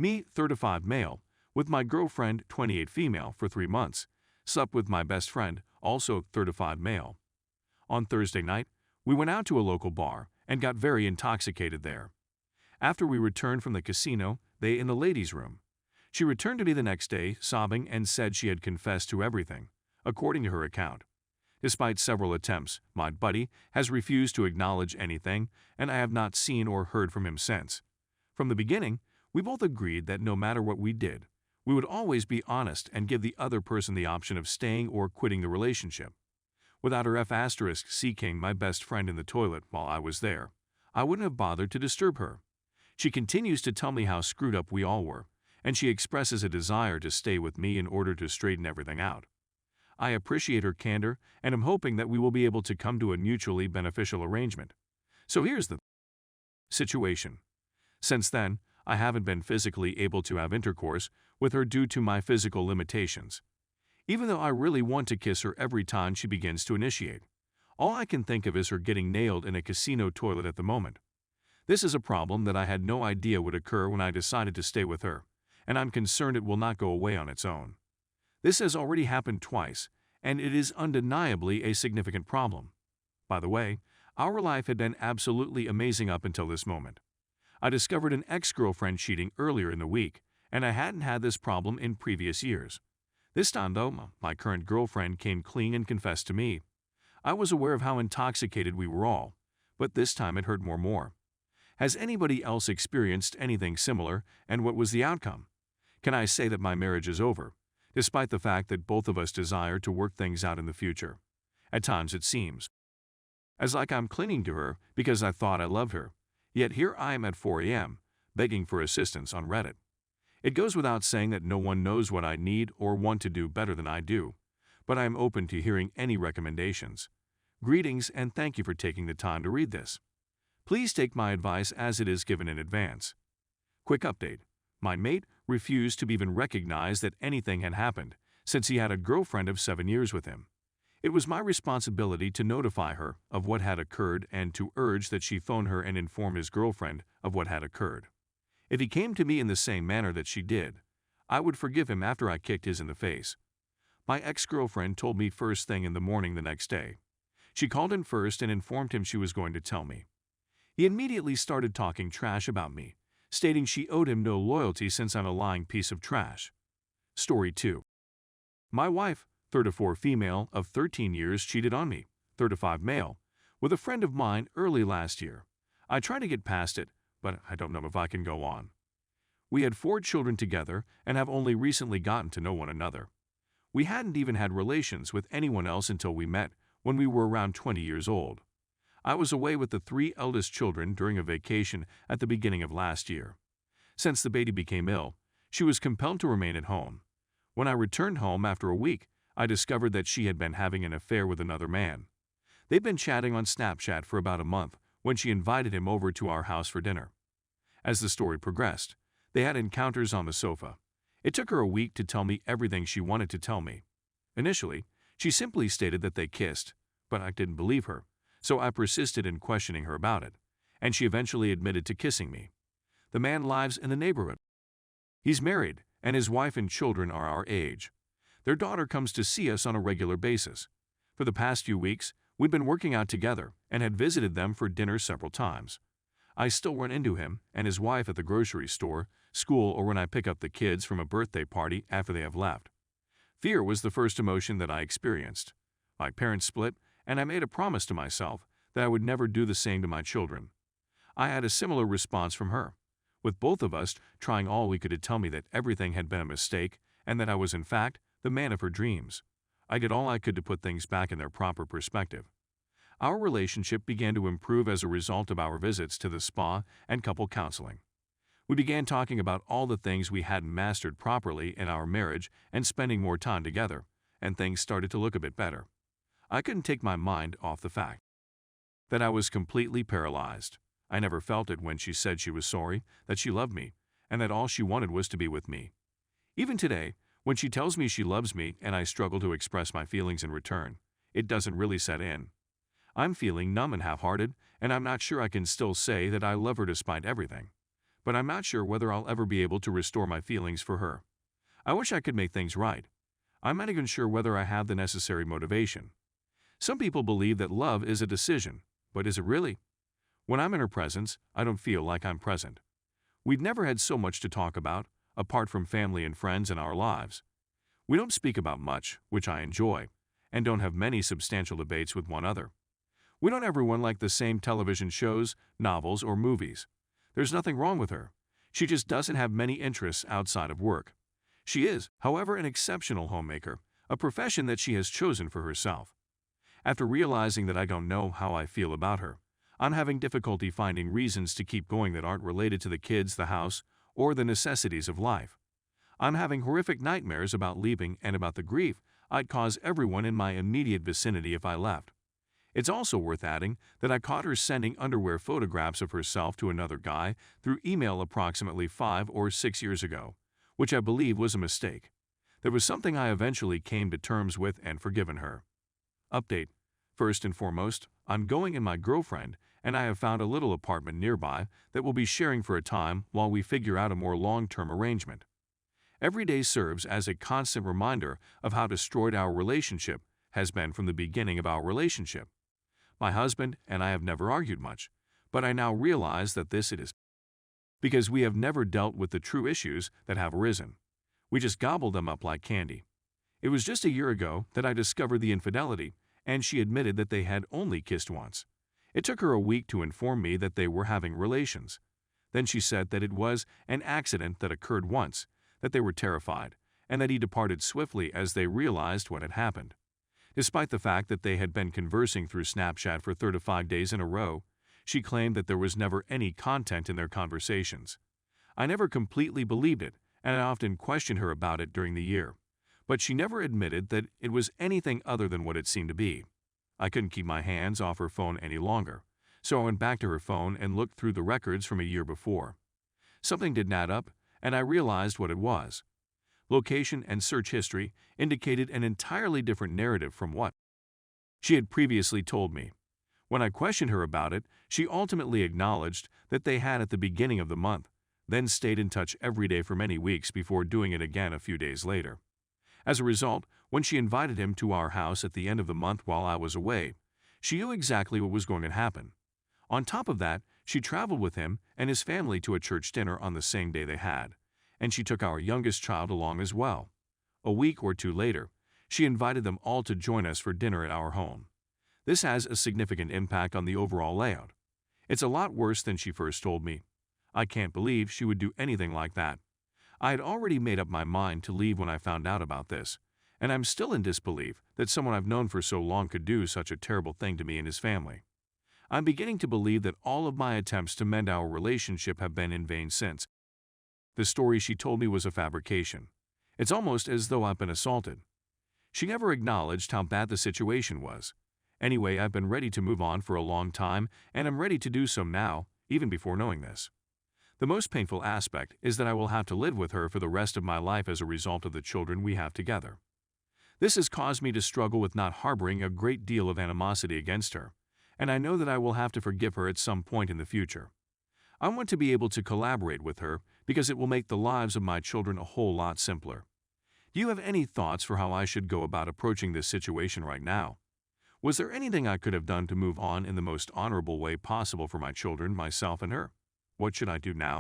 Me, 35 male, with my girlfriend, 28 female, for 3 months. Slept with my best friend, also 35 male. On Thursday night, we went out to a local bar and got very intoxicated there. After we returned from the casino, they in the ladies' room. She returned to me the next day, sobbing, and said she had confessed to everything, according to her account. Despite several attempts, my buddy has refused to acknowledge anything, and I have not seen or heard from him since. From the beginning, we both agreed that no matter what we did, we would always be honest and give the other person the option of staying or quitting the relationship. Without her seeking my best friend in the toilet while I was there, I wouldn't have bothered to disturb her. She continues to tell me how screwed up we all were, and she expresses a desire to stay with me in order to straighten everything out. I appreciate her candor and am hoping that we will be able to come to a mutually beneficial arrangement. So here's the situation. Since then, I haven't been physically able to have intercourse with her due to my physical limitations. Even though I really want to kiss her every time she begins to initiate, all I can think of is her getting nailed in a casino toilet at the moment. This is a problem that I had no idea would occur when I decided to stay with her, and I'm concerned it will not go away on its own. This has already happened twice, and it is undeniably a significant problem. By the way, our life had been absolutely amazing up until this moment. I discovered an ex-girlfriend cheating earlier in the week, and I hadn't had this problem in previous years. This time, though, my current girlfriend came clean and confessed to me. I was aware of how intoxicated we were all, but this time it hurt more. Has anybody else experienced anything similar, and what was the outcome? Can I say that my marriage is over, despite the fact that both of us desire to work things out in the future? At times it seems as like I'm clinging to her because I thought I loved her, yet here I am at 4 a.m., begging for assistance on Reddit. It goes without saying that no one knows what I need or want to do better than I do, but I am open to hearing any recommendations. Greetings and thank you for taking the time to read this. Please take my advice as it is given in advance. Quick update. My mate refused to even recognize that anything had happened, since he had a girlfriend of 7 years with him. It was my responsibility to notify her of what had occurred and to urge that she phone her and inform his girlfriend of what had occurred. If he came to me in the same manner that she did, I would forgive him after I kicked his in the face. My ex-girlfriend told me first thing in the morning the next day. She called him first and informed him she was going to tell me. He immediately started talking trash about me, stating she owed him no loyalty since I'm a lying piece of trash. Story 2. My wife, 34 female of 13 years, cheated on me, 35 male, with a friend of mine early last year. I tried to get past it, but I don't know if I can go on. We had 4 children together and have only recently gotten to know one another. We hadn't even had relations with anyone else until we met when we were around 20 years old. I was away with the 3 eldest children during a vacation at the beginning of last year. Since the baby became ill, she was compelled to remain at home. When I returned home after a week, I discovered that she had been having an affair with another man. They'd been chatting on Snapchat for about a month when she invited him over to our house for dinner. As the story progressed, they had encounters on the sofa. It took her a week to tell me everything she wanted to tell me. Initially, she simply stated that they kissed, but I didn't believe her, so I persisted in questioning her about it, and she eventually admitted to kissing me. The man lives in the neighborhood. He's married, and his wife and children are our age. Their daughter comes to see us on a regular basis. For the past few weeks, we'd been working out together and had visited them for dinner several times. I still run into him and his wife at the grocery store, school, or when I pick up the kids from a birthday party after they have left. Fear was the first emotion that I experienced. My parents split, and I made a promise to myself that I would never do the same to my children. I had a similar response from her, with both of us trying all we could to tell me that everything had been a mistake and that I was in fact the man of her dreams. I did all I could to put things back in their proper perspective. Our relationship began to improve as a result of our visits to the spa and couple counseling. We began talking about all the things we hadn't mastered properly in our marriage and spending more time together, and things started to look a bit better. I couldn't take my mind off the fact that I was completely paralyzed. I never felt it when she said she was sorry, that she loved me, and that all she wanted was to be with me. Even today, when she tells me she loves me and I struggle to express my feelings in return, it doesn't really set in. I'm feeling numb and half-hearted, and I'm not sure I can still say that I love her despite everything. but I'm not sure whether I'll ever be able to restore my feelings for her. I wish I could make things right. I'm not even sure whether I have the necessary motivation. Some people believe that love is a decision, but is it really? When I'm in her presence, I don't feel like I'm present. We've never had so much to talk about, apart from family and friends in our lives. We don't speak about much, which I enjoy, and don't have many substantial debates with one another. We don't everyone like the same television shows, novels, or movies. There's nothing wrong with her. She just doesn't have many interests outside of work. She is, however, an exceptional homemaker, a profession that she has chosen for herself. After realizing that I don't know how I feel about her, I'm having difficulty finding reasons to keep going that aren't related to the kids, the house, or the necessities of life. I'm having horrific nightmares about leaving and about the grief I'd cause everyone in my immediate vicinity if I left. It's also worth adding that I caught her sending underwear photographs of herself to another guy through email approximately 5 or 6 years ago, which I believe was a mistake. There was something I eventually came to terms with and forgiven her. Update. First and foremost, I'm going and my girlfriend and I have found a little apartment nearby that we'll be sharing for a time while we figure out a more long-term arrangement. Every day serves as a constant reminder of how destroyed our relationship has been from the beginning of our relationship. My husband and I have never argued much, but I now realize that this it is because we have never dealt with the true issues that have arisen. We just gobbled them up like candy. It was just a year ago that I discovered the infidelity, and she admitted that they had only kissed once. It took her a week to inform me that they were having relations. Then she said that it was an accident that occurred once, that they were terrified, and that he departed swiftly as they realized what had happened. Despite the fact that they had been conversing through Snapchat for 35 days in a row, she claimed that there was never any content in their conversations. I never completely believed it, and I often questioned her about it during the year, but she never admitted that it was anything other than what it seemed to be. I couldn't keep my hands off her phone any longer, so I went back to her phone and looked through the records from a year before. Something didn't add up, and I realized what it was. Location and search history indicated an entirely different narrative from what she had previously told me. When I questioned her about it, she ultimately acknowledged that they had at the beginning of the month, then stayed in touch every day for many weeks before doing it again a few days later. As a result, when she invited him to our house at the end of the month while I was away, she knew exactly what was going to happen. On top of that, she traveled with him and his family to a church dinner on the same day they had, and she took our youngest child along as well. A week or two later, she invited them all to join us for dinner at our home. This has a significant impact on the overall layout. It's a lot worse than she first told me. I can't believe she would do anything like that. I had already made up my mind to leave when I found out about this, and I'm still in disbelief that someone I've known for so long could do such a terrible thing to me and his family. I'm beginning to believe that all of my attempts to mend our relationship have been in vain since. The story she told me was a fabrication. It's almost as though I've been assaulted. She never acknowledged how bad the situation was. Anyway, I've been ready to move on for a long time, and I'm ready to do so now, even before knowing this. The most painful aspect is that I will have to live with her for the rest of my life as a result of the children we have together. This has caused me to struggle with not harboring a great deal of animosity against her, and I know that I will have to forgive her at some point in the future. I want to be able to collaborate with her because it will make the lives of my children a whole lot simpler. Do you have any thoughts for how I should go about approaching this situation right now? Was there anything I could have done to move on in the most honorable way possible for my children, myself, and her? What should I do now?